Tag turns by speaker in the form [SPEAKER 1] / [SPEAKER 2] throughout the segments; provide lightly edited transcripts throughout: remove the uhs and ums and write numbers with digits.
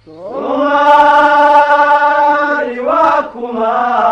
[SPEAKER 1] Somali wakuma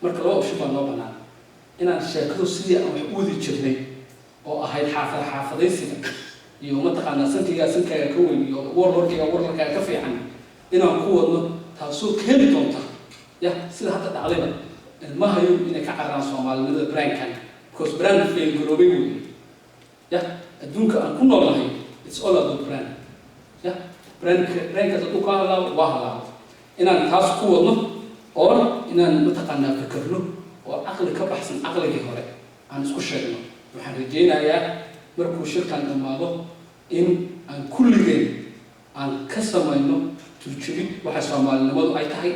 [SPEAKER 2] marka loo shubaa loo banaan inaan sheekadu sidii aan wax u wadi jirnay oo ahayd xaafadaysiga iyo mataqaanaa sankaaga ka weyn iyo warwarkaaga ka fiican inaan ku wadno taasoo keeni doonta sida hadda dhacdayba ilmahayo inay ka cararaan soomaalinimada brandkan because brand fail garoobay wey adduunka aan ku noolnahay it's all about brand brandkaas hadduu ka halaabo waa halaabo inaan taas ku wadno oo inaan mataqaanaa fikirno oo caqli ka baxsan caqligii hore aan isku sheegno waxaan rajaynayaa markuu shirkan dhammaado in aan kulligeen aan ka samayno turjubid waxa soomaalinimadu ay tahay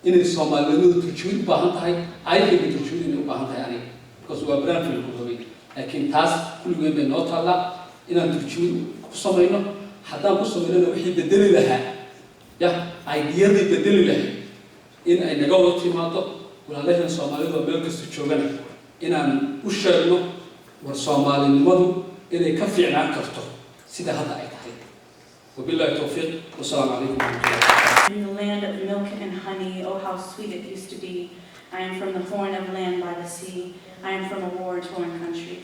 [SPEAKER 2] inay soomaalinimadu turjubid u baahan tahay ayayga turjubid inay u baahan tahay aniga because waa brand fail garoobay laakiin taas kulligeen bay noo taallaa inaan turjubid ku samayno haddaan ku samaynana wixii bedeli lahaa aidiyadii bedeli lahaa in ay naga wada timaado walaalaheen Soomaalidu meel kasta joogan inaan u sheegno war Soomaalinimadu inay ka fiicnaan karto sida hadda ay tahay wabillahi tawfiiq wasalaamu calaykum
[SPEAKER 3] In the land of milk and honey, oh how sweet it used to be. I am from the horn of land by the sea. I am from a war-torn country.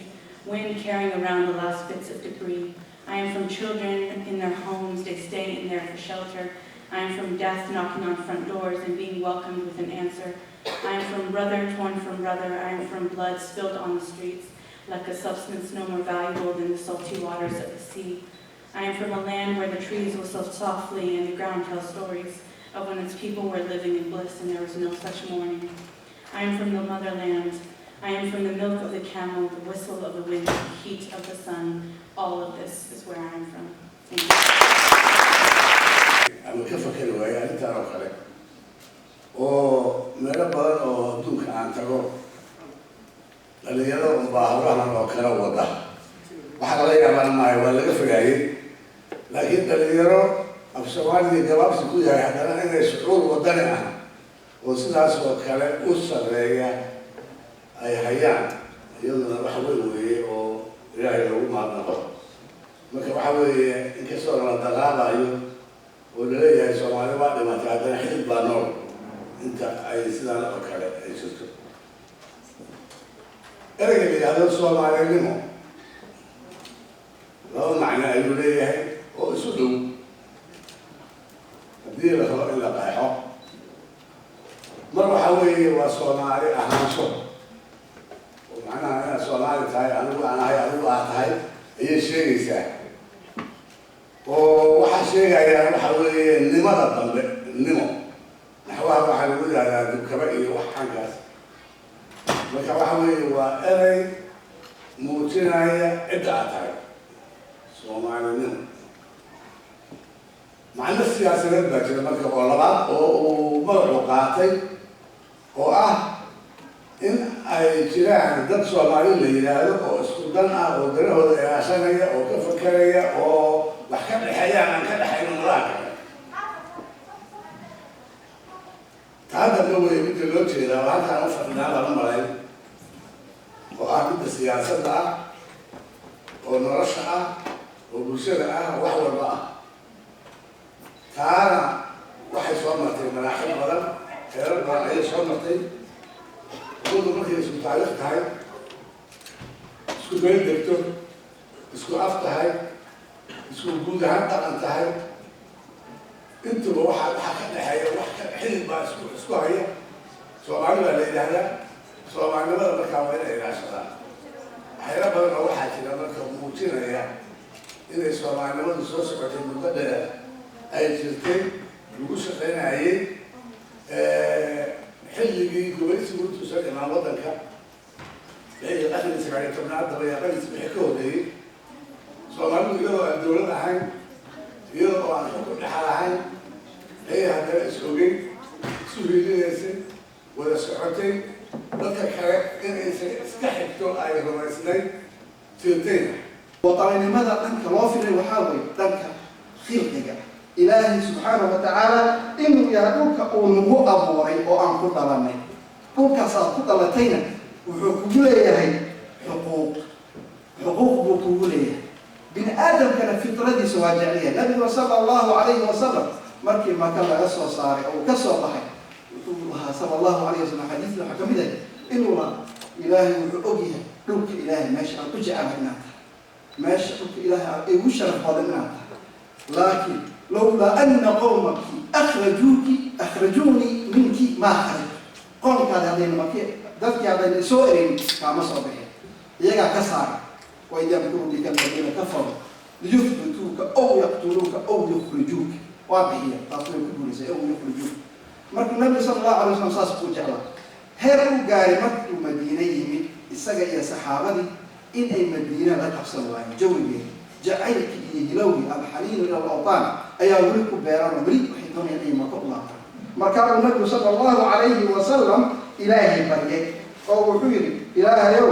[SPEAKER 3] Wind carrying around the last bits of debris. I am from children in their homes, they stay in there for shelter. I am from death knocking on front doors and being welcomed with an answer. I am from brother torn from brother. I am from blood spilled on the streets, like a substance no more valuable than the salty waters of the sea. I am from a land where the trees whistle softly and the ground tells stories of when its people were living in bliss and there was no such mourning. I am from the motherland. I am from the milk of the camel, the whistle of the wind, the heat of the sun. All of this is where I am from. Thank you.
[SPEAKER 4] أنا كيف أفكر وياه أنت أروح عليه ومرة بدر أو دوك عن تجور اللي يلا مباهرة أنا بكرة وضع واحد الله يعمل معي ولا كيف جاي لكن اللي يلا أبصر لي جواب سكوت جاي هذا أنا شعور وضعني أنا وسلاس وكلام أسرة أي حيان يلا بحاول وياه أو يا لو ما نقول ما كبحاول إنكسر على الدغابة أيوه ولا يا سوالف بعد ما تعدنا حلب بانور أنت أي سنة أكله أي شيء أرجع لي هذا السؤال على اليوم لو معنى أيوليه هو سدو دي له خلق إلا قايحة مرة حوي وسوالي أهم شو ومعنى سوالي تاي أنا هاي هاي هي شيء سهل وواحد شيء يعني حوالي النمرة ضمن النمو نحوها واحد يقول على دكتوري وحنا كاس لكن حوالي وأري موتنا هي إدعاء سو معنا النمو مع السياسة نبغى كذا ما كقول بعض ومرقاتي إن أي جيران دب سوالي اللي هذا أو سودان أو درهم عشان أو كيف كريه أو وحكم الحياة عن كذا حين مراك هذا هو يمكن لو ترى وهذا نفهم من هذا المرأي وأكيد السياسة ده ونرشحها وبوسيرها وحول بقى تعالى واحد صومتي مراحل بدل خير بقى أي صومتي كل ممكن اسمه تعليق هاي اسمه بين دكتور اسمه أفتح هاي اسمه وجود حتى أنت هاي أنتوا واحد حكى هاي واحد حلم بقى اسمه هاي سواء معنا ولا إيه هذا سواء معنا ولا مكان ولا إيه عشان هاي ربنا واحد كذا مكان موتين هي إن سواء معنا ولا سواء سبعة المدة أي شيء aan xukun dhexal ahayn ayay haddana is-ogey isu hiilinaysay wada socotay dadka kale inaysan iska xigto ay rumaysnayd tirtayna
[SPEAKER 5] وطنينimada dhanka loo filay waxaa weeye dhanka khilqiga ilaahay subxaanahu wa tacaala inuu yahay dhulka uu nagu abuuray oo aan ku dhalanay dhulkaas aad ku dhalatayna wuxuu kugu leeyahay xuquuq buu kugu leeyahay bini aadamkana fitradiisa waa jecel yahay nabiga sala allahu calayhi wasalam markii maka laga soo saaray oo ka soo baxay wuxuu lahaa sala allahu calayhi wasalam xadiidka waxaa ka mid ah inuu lahaa ilaahay wuxuu og yahay dhulka ilaahay meesha aan ku jecelahay inaad tahay meesha dhulka ilaahay aan igu sharaf badan inaad tahay laakiin lowlaa ana qowmaki akhrajuunii minki maa kharaj qoomkaadi haddayna maki dadkii haddayna soo ereyn kaama soo bixin iyagaa ka saaray waid yamkuru bika aladiina kafaruu liyuthbituuka ow yaqtuluuka ow yukhrijuuka waa bixiya taas way ku guulaysay ow yukhrijuuka markuu nabiga sala allahu alay wasalam saas kuu jeclaa heer uu gaaray markuu madiine yimid isaga iyo saxaabadii inay madiina la qabsan waayeen jawigeeda jacaylkii iyo hilowgii alxaniinu ila alawtaan ayaa weli ku beeran oo weli waxay doonayaan inay maka u laabtaan markaasuu nabigu sala allahu calayhi wasalam ilaahay baryay oo wuxuu yidhi ilaahayow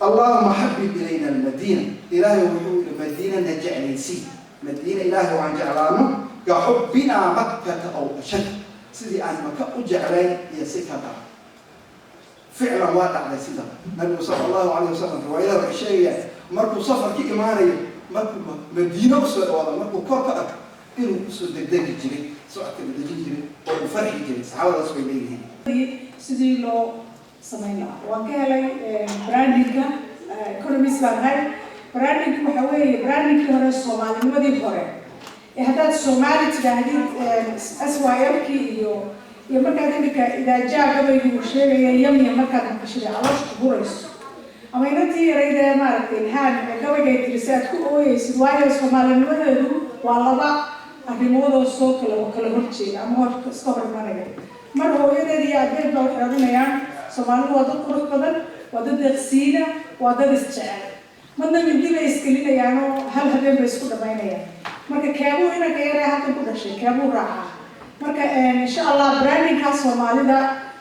[SPEAKER 5] allahuma xabib ilayna almadiina ilaahay wuxuu yidhi madiina na jeclaysii madiina ilaahay waan jeclaano ka xubbinaa makkata aw ashad sidii aan maka u jeclayn iyo si ka dara ficlan waa dhacday sida nabigu sala allahu calayhi wasalam riwaayada waxay sheegayaan markuu safar ka imaanayo markuu madiino usoo dhawaado markuu kor ka arko inuu kusoo degdegi jiray socodka dejin jiray oo uu farxi jiray saxaabadaas way leeyihiin
[SPEAKER 6] sidii loo samayn lahaa waan ka helay brandinga economist baan ahay branding waxa weeye brandingkii hore soomaalinimadii hore haddaad soomaali tidhaahdid SYL-kii iyo markaad iminka idaajaa gabaygu uu sheegaya yamya markaad maqashida calooshka burayso ama inantii yaraydee maaragtay ilhaan gabaygay tiri si aad ku ooyeysid waayo soomaalinimadeedu waa laba arrimoodoo soo kala horjeeda ama iska hor imanaya mar hooyadeed iyo adeed baa waxay odhanayaan soomaalidu waa dad qurux badan waa dad deeqsiina waa dad isjecel madna mindi bay isgelinayaan oo hal habeen bay isku dhamaynayaan marka keebuu inanka yaree hadda ku dhashay keebuu raacaa marka insha allah brandingka soomaalida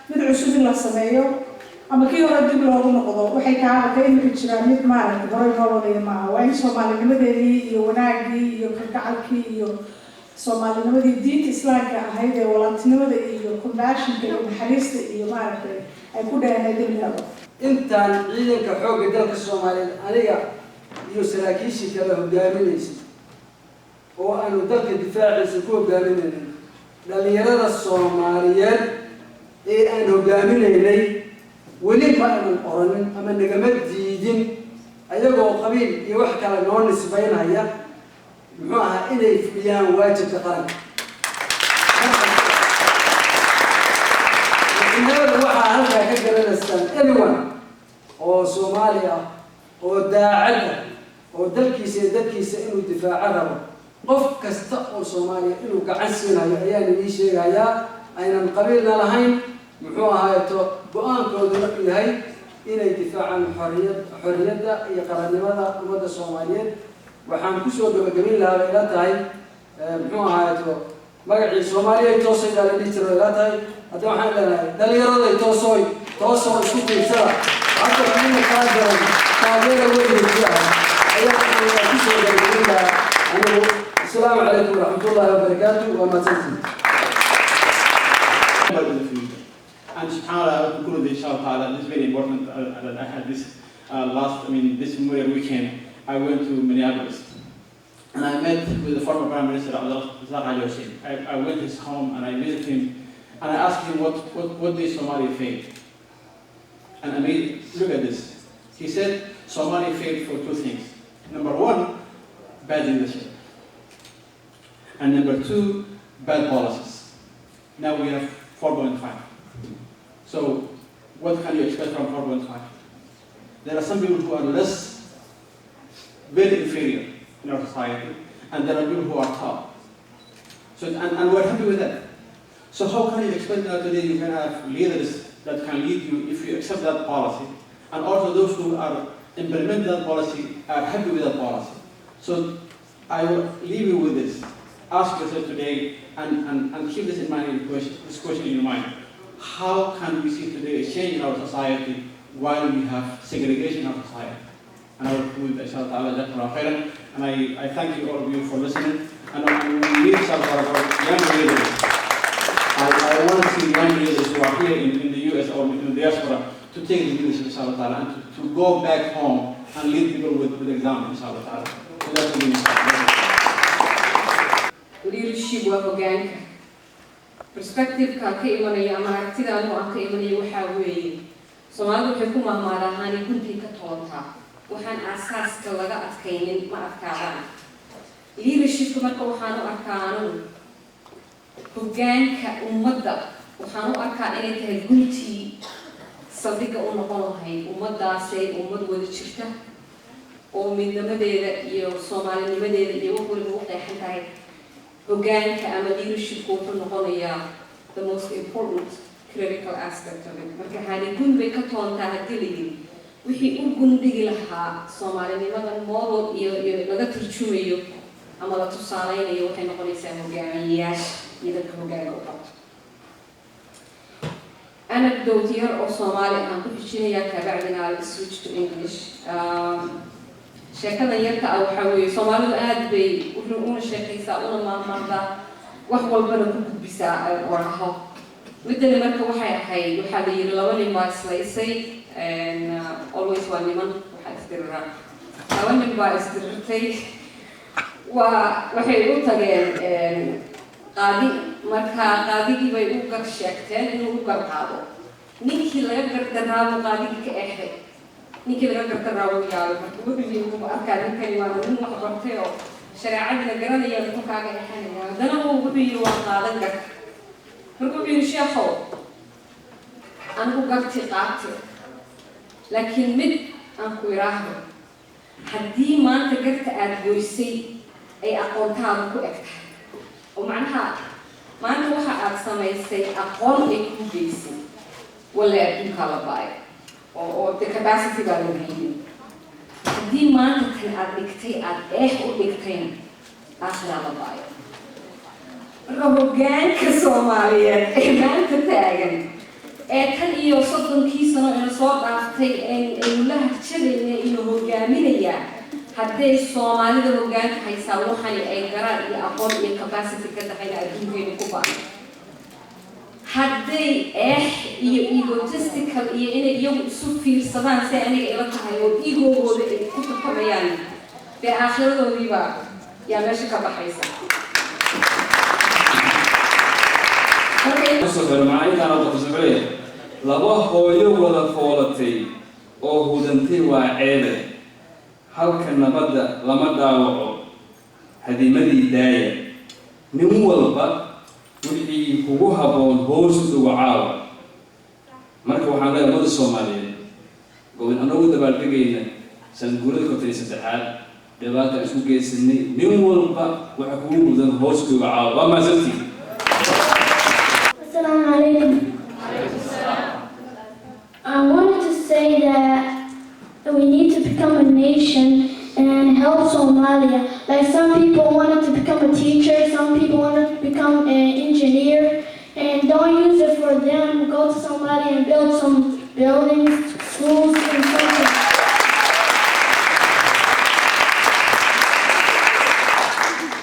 [SPEAKER 6] mid cusub in la sameeyo ama kii hore dib loogu noqdo waxay ka imika jiraan mid maaragtay horay noo wadaya maaha waa in soomaalinimadeedii iyo wanaagii iyo kalgacalkii iyo soomaalinimadii diinta islaamka ahayd ee walaaltinimada iyo compassionka iyo naxariista iyo maaragtay ay ku dheehnay dembigaba
[SPEAKER 1] intaan ciidanka xoogga dalka Soomaaliyeed aniga iyo saraakiishii kala hogaaminaysay oo aanu dalka difaaciisa ku hogaaminaynay dhalinyarada Soomaaliyeed ee aan hogaaminaynay weli ma aanan oranin ama nagama diidin ayagoo qabiil iyo wax kale noo nisbaynaya muxuu ahaa inay fuliyaan waajibka qaranka dhalinyarada waxaa halkaa ka garanaysaan anyone oo Soomaali ah oo daacad ah oo dalkiisa iyo dadkiisa inuu difaaco rabo qof kasta oo Soomaaliya inuu gacan siinayo ayaan idin sheegayaa aynan qabiilna lahayn muxuu ahaato go'aankoodu yahay inay difaacaan xorriyadda iyo qarannimada ummadda Soomaaliyeed waxaan ku soo gabagabin lahaa ila tahay muxuu ahaato magacii Soomaaliya toosay la dhigtiro ila tahay hadda waxaan leenahay dhalinyarada toosoo isku tiirsada hadda inay kala garan taageero weyn ayaa ku soo gabagabin lahaa السلام عليكم ورحمة الله وبركاته وما تنسوا.
[SPEAKER 7] And subhanAllah, inshallah, this is very important. I had this this Memorial weekend, I went to Minneapolis. And I met with the former Prime Minister, Abdullah Ali Hussein. I went to his home and I visited him. And I asked him what did Somalia fail? And I mean, look at this. He said Somalia failed for two things. Number one, bad leadership. And number two, bad policies. Now we have 4.5. So what can you expect from 4.5? There are some people who are very inferior in our society, and there are people who are top. So, and we're happy with that. So how can you expect that today you can have leaders that can lead you if you accept that policy, and also those who are implement that policy are happy with that policy? So I will leave you with this. ask yourself today and keep this in mind, this question in your mind. How can we see today a change in our society while we have segregation of society? And I will conclude, inshallah, and I thank you all of you for listening. And we need some sort of young leaders. I want to see young leaders who are here in the US or in the diaspora to take the leadership, inshallah, and to go back home and lead people with example, inshallah. So that's what we need.
[SPEAKER 8] Leadership waa hoggaanka. Perspective-ka ka imanaya ama aragtida aan ka imanaya waxa weeye Soomaalidu waxay ku maamulahaan guntii ka toonta waxaan aasaaska laga adkaynin ma adkaadaan. Leadership marka waxaan u arkaa hoggaanka ummadda waxaan u arkaa inay tahay guntii saldhigga u noqon lahayd ummaddaasay ummad wada jirta oo midnimadeeda iyo Soomaalinimadeeda iyo wax walba u qeexan tahay. Hoggaanka ama leadership wuxuu noqonayaa the most important critical aspect of it. Marka haddii gun bay ka toontaa haddii la yidhi wixii u gundhigi lahaa Soomaalinimadan model iyo laga turjumayo ama la tusaaleynayo waxay noqonaysaa hogaamiyayaasha iyo dadka hoggaanka u qabto. Anecdote yar oo Soomaali aan ku xijinayaa kabacdina I'll switch to English. sheekada yarka ah waxa weeye Soomaalidu aad bay una sheekaysaa una maamulda wax walbana ku gudbisaa waraha midna marka waxay ahayd waxa la yiri laba nin baa islaysay and always one niman waxa isdiraa laba nin baa isdirtay waxay u tageen qaadi marka qaadigii bay u gar sheegteen inuu u gar qaado ninkii laga gardarraabo qaadigii ka eexay ninkii laga gardarraabo yaalo marka wuxuu yiri arkaa ninkani waa nin wax bartay oo shareecadina garanaya inuu kaaga eexanaya haddana wuxuu yiri waa qaadan gar marka wuxuu yiri sheekhow anigu garti qaatay laakiin mid aan ku iraahdo haddii maanta garta aad goysay ay aqoontaadu ku egtahay oo macnaha maanta waxa aad samaysay aqoon ay ku geysay wala adduunka la baayo oo the capacity baa la leeyahay haddii maanta tan aad dhigtay aad u dhigtayna aakhira la baayo marka hoggaanka Soomaaliyeed ee maanta taagan ee tan iyo 30 sano ee soo dhaaftay ee la harjadayna inuu hoggaaminayaa hadday Soomaalida hoggaanka haysaa waxay ay garaan iyo aqoon iyo capacity ka taxayna adduunkeena ku baahan hadday iyo egotistical iyo inay iyagu isu fiirsadaan si aniga ila tahay oo igooda ay ku tartamayaan bee aakhiradoodiiba yaa meesha ka baxaysa
[SPEAKER 9] laba hooyo wada foolatay oo hudantay waa ceebe halka nabadda lama dhaawaco hadimadii daaya nin walba wixii kugu habboon hoos u dhugo caawa marka waxaan leeyahay ummadda Soomaaliyeed gobol anagu dabaaldegayna sanadguurada 13aad dhibaata isku geysanay nin walba waxa kugu mudan hoos u dhugo caawa waa maasantii.
[SPEAKER 10] Assalamu alaikum. I wanted to say that we need to become a nation and help Somalia. Like some people wanted to become a teacher, some people wanted to become an engineer, and don't use it for them. Go to Somalia and build some buildings, schools, and something.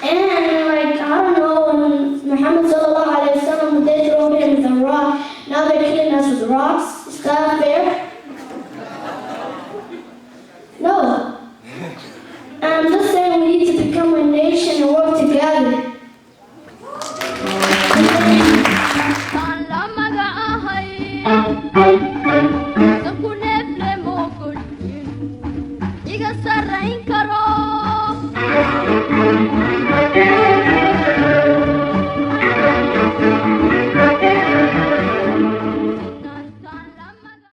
[SPEAKER 10] And like, I don't know, when Muhammad sallallahu alaihi wasallam, they throw him with a rock, now they're killing us with rocks. Is that fair? No. I'm just saying we need to become a nation and work together.